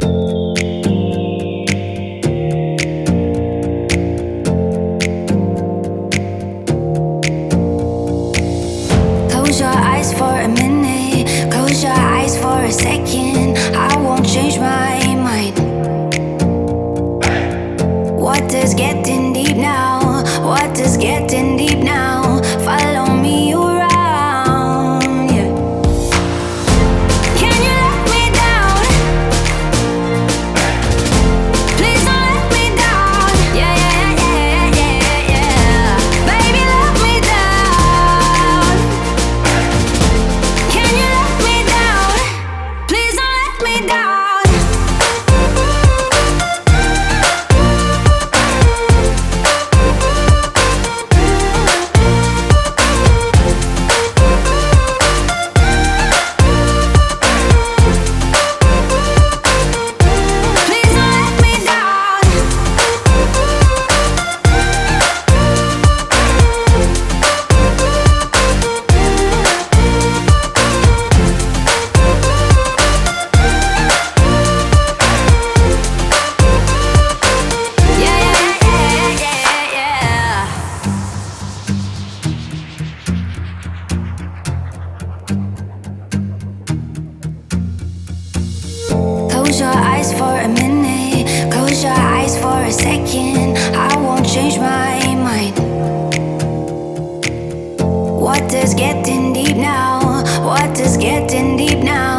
Close your eyes for a minute, close your eyes for a second. I won't change my mind. Water's getting deep now, water's getting deep now. Follow me around, yeah. Can you let me down? Please don't let me down. Yeah, yeah, yeah, yeah, yeah. Baby, let me down. Can you let me down? Please don't let me down. Please don't let me down. Yeah, yeah, yeah, yeah, yeah. Close your eyes for a minute, close your eyes for a second. I won't change my mind. Water's getting deep now, water's getting deep now.